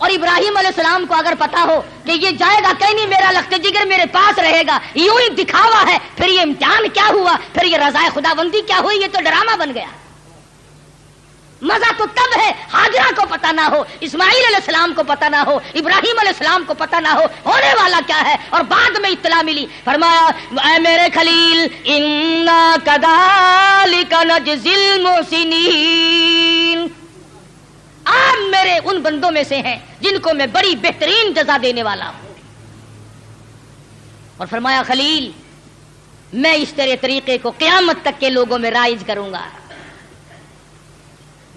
Speaker 1: اور ابراہیم علیہ السلام کو اگر پتا ہو کہ یہ جائے گا کہیں نہیں، میرا لخت جگر میرے پاس رہے گا، یوں ہی دکھاوا ہے، پھر یہ امتحان کیا ہوا، پھر یہ رضائے خداوندی کیا ہوئی، یہ تو ڈرامہ بن گیا۔ مزہ تو تب ہے ہاجرہ کو پتہ نہ ہو، اسماعیل علیہ السلام کو پتہ نہ ہو، ابراہیم علیہ السلام کو پتہ نہ ہو ہونے والا کیا ہے، اور بعد میں اطلاع ملی۔ فرمایا اے میرے خلیل انا کذالک نجزی المحسنین، آپ میرے ان بندوں میں سے ہیں جن کو میں بڑی بہترین جزا دینے والا ہوں۔ اور فرمایا خلیل میں اس تیرے طریقے کو قیامت تک کے لوگوں میں رائج کروں گا۔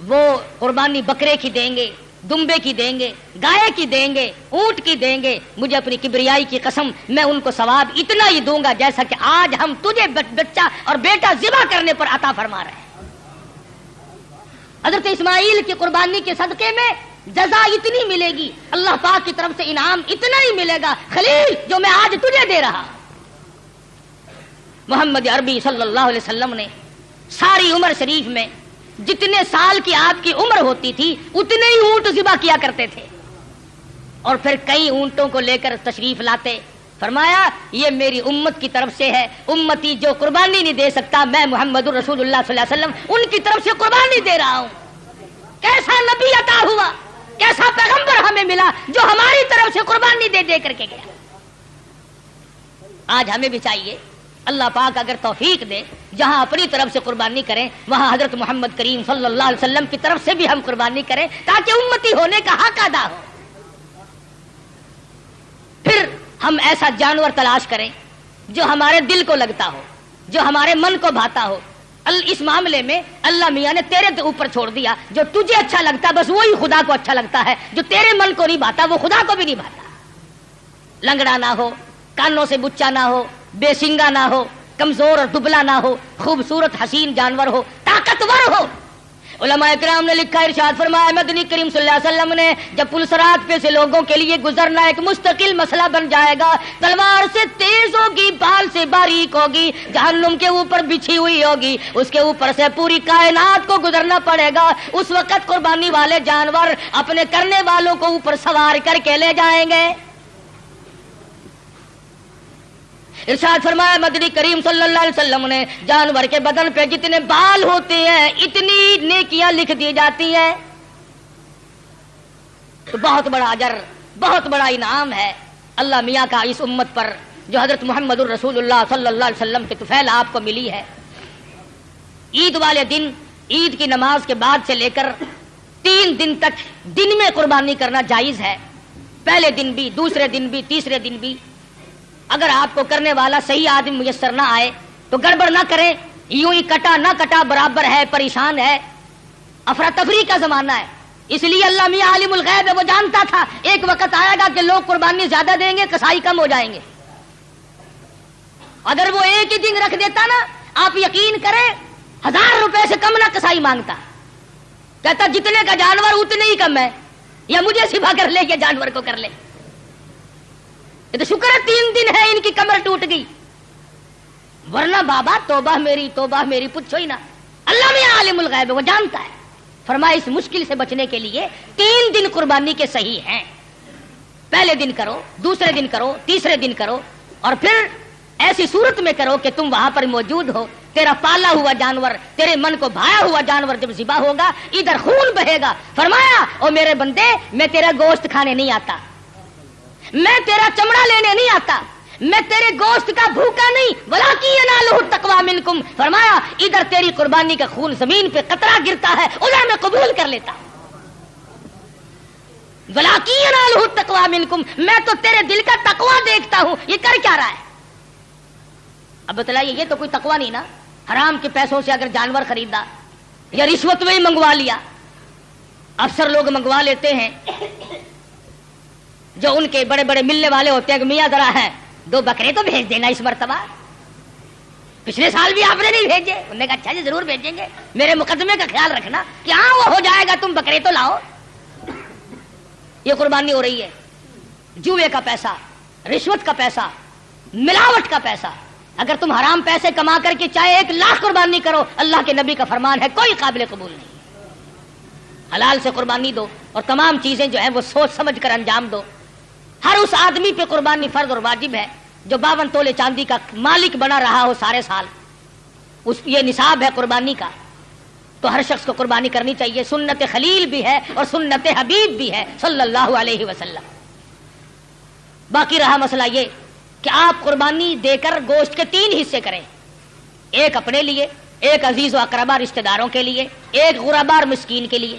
Speaker 1: وہ قربانی بکرے کی دیں گے، دمبے کی دیں گے، گائے کی دیں گے، اونٹ کی دیں گے، مجھے اپنی کبریائی کی قسم میں ان کو ثواب اتنا ہی دوں گا جیسا کہ آج ہم تجھے بچہ اور بیٹا ذبح کرنے پر عطا فرما رہے ہیں۔ حضرت اسماعیل کی قربانی کے صدقے میں جزا اتنی ملے گی، اللہ پاک کی طرف سے انعام اتنا ہی ملے گا خلیل جو میں آج تجھے دے رہا۔ محمد عربی صلی اللہ علیہ وسلم نے ساری عمر شریف میں جتنے سال کی آپ کی عمر ہوتی تھی اتنے ہی اونٹ ذبح کیا کرتے تھے، اور پھر کئی اونٹوں کو لے کر تشریف لاتے۔ فرمایا یہ میری امت کی طرف سے ہے، امتی جو قربانی نہیں دے سکتا میں محمد رسول اللہ صلی اللہ علیہ وسلم ان کی طرف سے قربانی دے رہا ہوں۔ کیسا نبی عطا ہوا، کیسا پیغمبر ہمیں ملا جو ہماری طرف سے قربانی دے دے کر کے گیا۔ آج ہمیں بھی چاہیے اللہ پاک اگر توفیق دے جہاں اپنی طرف سے قربانی کریں وہاں حضرت محمد کریم صلی اللہ علیہ وسلم کی طرف سے بھی ہم قربانی کریں تاکہ امتی ہونے کا حق ادا ہو۔ پھر ہم ایسا جانور تلاش کریں جو ہمارے دل کو لگتا ہو، جو ہمارے من کو بھاتا ہو۔ اس معاملے میں اللہ میاں نے تیرے اوپر چھوڑ دیا، جو تجھے اچھا لگتا بس وہی خدا کو اچھا لگتا ہے، جو تیرے من کو نہیں بھاتا وہ خدا کو بھی نہیں بھاتا۔ لنگڑا نہ ہو، کانوں سے بچا نہ ہو، بے سنگا نہ ہو، کمزور اور دبلا نہ ہو، خوبصورت حسین جانور ہو، طاقتور ہو۔ علماء کرام نے لکھا، ارشاد فرمایا مدنی کریم صلی اللہ علیہ وسلم نے جب پلسرات پہ سے لوگوں کے لیے گزرنا ایک مستقل مسئلہ بن جائے گا، تلوار سے تیز ہوگی، بال سے باریک ہوگی، جہنم کے اوپر بچھی ہوئی ہوگی، اس کے اوپر سے پوری کائنات کو گزرنا پڑے گا، اس وقت قربانی والے جانور اپنے کرنے والوں کو اوپر سوار کر کے لے جائیں گے۔ ارشاد فرمایا مدنی کریم صلی اللہ علیہ وسلم نے جانور کے بدن پہ جتنے بال ہوتے ہیں اتنی نیکیاں لکھ دی جاتی ہیں۔ تو بہت بڑا اجر، بہت بڑا انعام ہے اللہ میاں کا اس امت پر جو حضرت محمد الرسول اللہ صلی اللہ علیہ وسلم کے طفیل آپ کو ملی ہے۔ عید والے دن، عید کی نماز کے بعد سے لے کر 3 دن تک دن میں قربانی کرنا جائز ہے، پہلے دن بھی، دوسرے دن بھی، تیسرے دن بھی۔ اگر آپ کو کرنے والا صحیح آدمی میسر نہ آئے تو گڑبڑ نہ کریں، یوں ہی کٹا نہ کٹا برابر ہے، پریشان ہے، افراتفری کا زمانہ ہے، اس لیے اللہ میاں عالم الغیب ہے، وہ جانتا تھا ایک وقت آئے گا کہ لوگ قربانی زیادہ دیں گے، کسائی کم ہو جائیں گے۔ اگر وہ ایک ہی دن رکھ دیتا نا، آپ یقین کریں 1000 روپے سے کم نہ کسائی مانگتا، کہتا جتنے کا جانور اتنے ہی کم ہے، یا مجھے سبا کر لے یا جانور کو کر لے۔ یہ تو شکر ہے 3 دن ہے ان کی کمر ٹوٹ گئی، ورنہ بابا توبہ میری پوچھو ہی نا۔ اللہ میں عالم الغیب وہ جانتا ہے، فرمایا اس مشکل سے بچنے کے لیے 3 دن قربانی کے صحیح ہیں، پہلے دن کرو، دوسرے دن کرو، تیسرے دن کرو، اور پھر ایسی صورت میں کرو کہ تم وہاں پر موجود ہو، تیرا پالا ہوا جانور، تیرے من کو بھایا ہوا جانور جب ذبح ہوگا ادھر خون بہے گا۔ فرمایا او میرے بندے میں تیرا گوشت کھانے نہیں آتا، میں تیرا چمڑا لینے نہیں آتا، میں تیرے گوشت کا بھوکا نہیں، وَلَٰكِن يَنَالُهُ التَّقْوَىٰ مِنكُمْ۔ فرمایا ادھر تیری قربانی کا خون زمین پہ قطرہ گرتا ہے، ادھر میں قبول کر لیتا ہوں۔ وَلَٰكِن يَنَالُهُ التَّقْوَىٰ مِنكُمْ، میں تو تیرے دل کا تقویٰ دیکھتا ہوں، یہ کر کیا رہا ہے؟ اب بتلائیے یہ تو کوئی تقویٰ نہیں نا، حرام کے پیسوں سے اگر جانور خریدا یا رشوت میں ہی منگوا لیا، افسر لوگ منگوا لیتے ہیں جو ان کے بڑے بڑے ملنے والے ہوتے ہیں کہ میاں ذرا ہے 2 بکرے تو بھیج دینا اس مرتبہ، پچھلے سال بھی آپ نے نہیں بھیجے، انہوں نے کہا اچھا جی ضرور بھیجیں گے، میرے مقدمے کا خیال رکھنا کہ ہاں وہ ہو جائے گا، تم بکرے تو لاؤ۔ یہ قربانی ہو رہی ہے، جوئے کا پیسہ، رشوت کا پیسہ، ملاوٹ کا پیسہ۔ اگر تم حرام پیسے کما کر کے چاہے 1 لاکھ قربانی کرو، اللہ کے نبی کا فرمان ہے کوئی قابل قبول نہیں۔ حلال سے قربانی دو، اور تمام چیزیں جو ہیں وہ سوچ سمجھ کر انجام دو. ہر اس آدمی پہ قربانی فرض اور واجب ہے جو 52 تولے چاندی کا مالک بنا رہا ہو سارے سال. یہ نصاب ہے قربانی کا، تو ہر شخص کو قربانی کرنی چاہیے. سنت خلیل بھی ہے اور سنت حبیب بھی ہے صلی اللہ علیہ وسلم. باقی رہا مسئلہ یہ کہ آپ قربانی دے کر گوشت کے 3 حصے کریں، ایک اپنے لیے، ایک عزیز و اقربا رشتہ داروں کے لیے، ایک غربا اور مسکین کے لیے.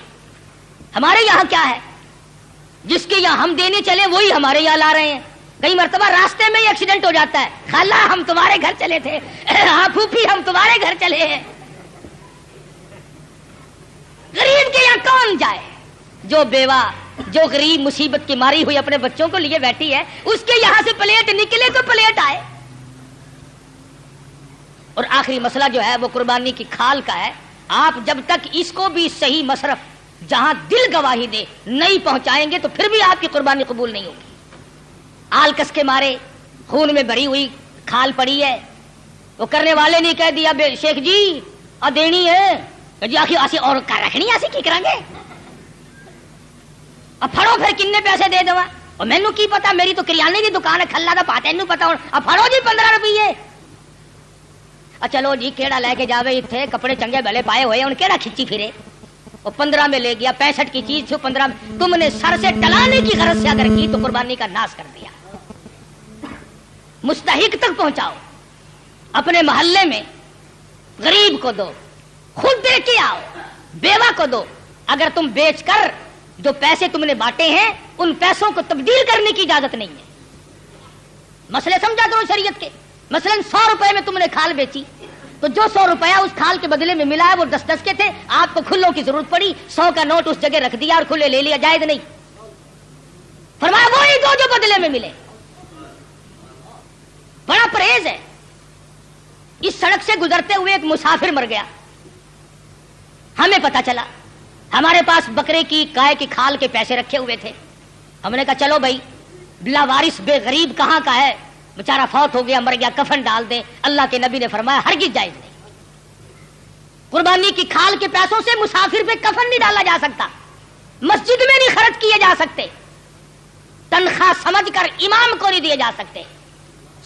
Speaker 1: ہمارے یہاں کیا ہے، جس کے یہاں ہم دینے چلے وہی ہمارے یہاں لا رہے ہیں. کئی مرتبہ راستے میں ہی ایکسیڈنٹ ہو جاتا ہے، خالہ ہم تمہارے گھر چلے تھے، ہاں پھوپھی ہم تمہارے گھر چلے ہیں. غریب کے یہاں کون جائے؟ جو بیوہ، جو غریب مصیبت کی ماری ہوئی اپنے بچوں کو لیے بیٹھی ہے، اس کے یہاں سے پلیٹ نکلے تو پلیٹ آئے. اور آخری مسئلہ جو ہے وہ قربانی کی کھال کا ہے. آپ جب تک اس کو بھی صحیح مصرف جہاں دل گواہی دے نہیں پہنچائیں گے تو پھر بھی آپ کی قربانی قبول نہیں ہوگی. آلکس کے مارے خون میں بھری ہوئی کھال پڑی ہے، وہ کرنے والے نے کہہ دیا شیخ جی دینی ہے جی، آخر آسی اور رکھنی آسی کی کریں گے، اب پھڑو پھر کنے پیسے دے دوا. اور مینو کی پتا، میری تو کریانے کی دکان ہے، کھلا دا پاتے نو پتا. اب پھڑو جی 15 روپیے. چلو جی کیڑا لے کے جاوے، اتنے کپڑے چنگے بھلے پائے ہوئے ان کیڑا کھچی پھرے. وہ 15 میں لے گیا، 65 کی چیز تھی 15 میں. تم نے سر سے ٹلانے کی غرض سے اگر کی تو قربانی کا ناس کر دیا. مستحق تک پہنچاؤ، اپنے محلے میں غریب کو دو، خود دے کے آؤ، بیوہ کو دو. اگر تم بیچ کر جو پیسے تم نے بانٹے ہیں ان پیسوں کو تبدیل کرنے کی اجازت نہیں ہے. مسئلے سمجھا کرو شریعت کے. مثلا 100 روپے میں تم نے کھال بیچی تو جو 100 روپیہ اس کھال کے بدلے میں ملا ہے وہ 10 کے تھے. آپ کو کھلوں کی ضرورت پڑی، 100 کا نوٹ اس جگہ رکھ دیا اور کھلے لے لیا، جائز نہیں. فرمایا وہی دو جو بدلے میں ملے. بڑا پرہیز ہے. اس سڑک سے گزرتے ہوئے ایک مسافر مر گیا. ہمیں پتا چلا، ہمارے پاس بکرے کی گائے کی کھال کے پیسے رکھے ہوئے تھے. ہم نے کہا چلو بھائی لاوارث بے غریب کہاں کا ہے، بیچارہ فوت ہو گیا، مر گیا، کفن ڈال دیں. اللہ کے نبی نے فرمایا ہرگز جائز نہیں. قربانی کی کھال کے پیسوں سے مسافر پہ کفن نہیں ڈالا جا سکتا، مسجد میں نہیں خرچ کیے جا سکتے، تنخواہ سمجھ کر امام کو نہیں دیے جا سکتے،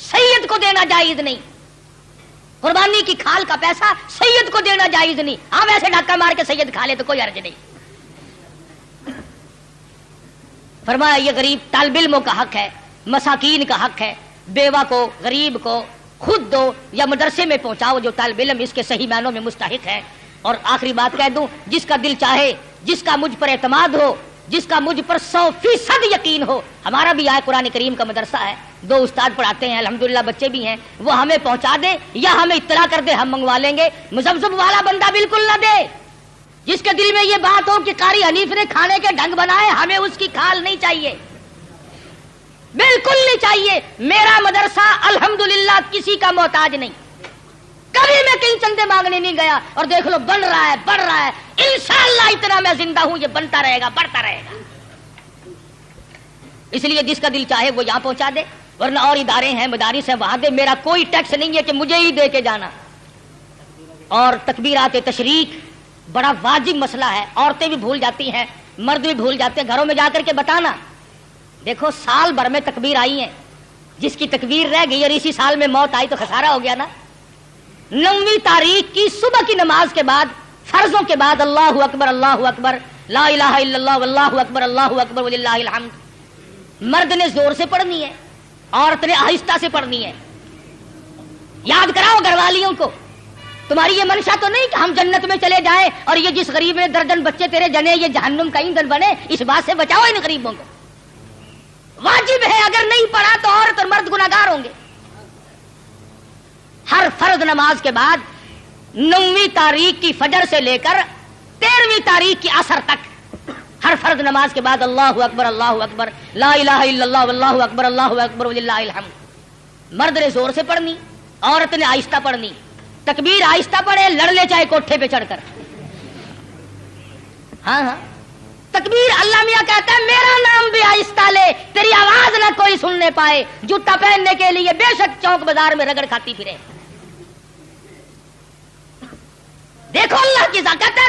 Speaker 1: سید کو دینا جائز نہیں. قربانی کی کھال کا پیسہ سید کو دینا جائز نہیں. ہاں ویسے ڈھکا مار کے سید کھا لے تو کوئی حرج نہیں. فرمایا یہ غریب طالب علموں کا حق ہے، مساکین کا حق ہے. بیوہ کو، غریب کو خود دو یا مدرسے میں پہنچاؤ جو طالب علم اس کے صحیح معنوں میں مستحق ہے. اور آخری بات کہہ دوں، جس کا دل چاہے، جس کا مجھ پر اعتماد ہو، جس کا مجھ پر 100% یقین ہو. ہمارا بھی آئے قرآن کریم کا مدرسہ ہے، 2 استاد پڑھاتے ہیں، الحمدللہ بچے بھی ہیں. وہ ہمیں پہنچا دے یا ہمیں اطلاع کر دے، ہم منگوا لیں گے. مزبزب والا بندہ بالکل نہ دے. جس کے دل میں یہ بات ہو کہ قاری حنیف نے کھانے کے ڈھنگ بنائے، ہمیں اس کی کھال نہیں چاہیے، بالکل نہیں چاہیے. میرا مدرسہ الحمدللہ کسی کا محتاج نہیں. کبھی میں کہیں چندے مانگنے نہیں گیا. اور دیکھ لو بن رہا ہے، بڑھ رہا ہے. انشاءاللہ اتنا میں زندہ ہوں یہ بنتا رہے گا، بڑھتا رہے گا. اس لیے جس کا دل چاہے وہ یہاں پہنچا دے، ورنہ اور ادارے ہیں، مدارس ہیں، وہاں دے. میرا کوئی ٹیکس نہیں ہے کہ مجھے ہی دے کے جانا. اور تکبیرات تشریق بڑا واجب مسئلہ ہے. عورتیں بھی بھول جاتی ہیں، مرد بھی بھول جاتے ہیں. گھروں میں جا کر کے بتانا. دیکھو سال بھر میں تکبیر آئی ہیں، جس کی تکبیر رہ گئی اور اسی سال میں موت آئی تو خسارہ ہو گیا نا. 9ویں تاریخ کی صبح کی نماز کے بعد، فرضوں کے بعد اللہ اکبر اللہ اکبر لا الہ الا اللہ واللہ اکبر اللہ اکبر وللہ الحمد. مرد نے زور سے پڑھنی ہے، عورت نے آہستہ سے پڑھنی ہے. یاد کراؤ گھر والیوں کو، تمہاری یہ منشا تو نہیں کہ ہم جنت میں چلے جائیں اور یہ جس غریب نے درجن بچے تیرے جنے یہ جہنم کا ایندھن بنے. اس بات سے بچاؤ ان غریبوں کو. واجب ہے، اگر نہیں پڑھا تو عورت اور مرد گناہگار ہوں گے. ہر فرض نماز کے بعد 9ویں تاریخ کی فجر سے لے کر 13ویں تاریخ کی عصر تک ہر فرض نماز کے بعد اللہ اکبر لا الہ الا اللہ واللہ اکبر اللہ اکبر وللہ الحمد. مرد نے زور سے پڑھنی، عورت نے آہستہ پڑھنی. تکبیر آہستہ پڑھے، لڑ لے چاہے کوٹھے پہ چڑھ کر. ہاں ہاں تکبیر. اللہ میاں کہتا ہے میرا نام بھی آہستہ لے، تیری آواز نہ کوئی سننے پائے. جوتا پہننے کے لیے بے شک چوک بازار میں رگڑ کھاتی پھرے. دیکھو اللہ کی زکات ہے،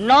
Speaker 1: 9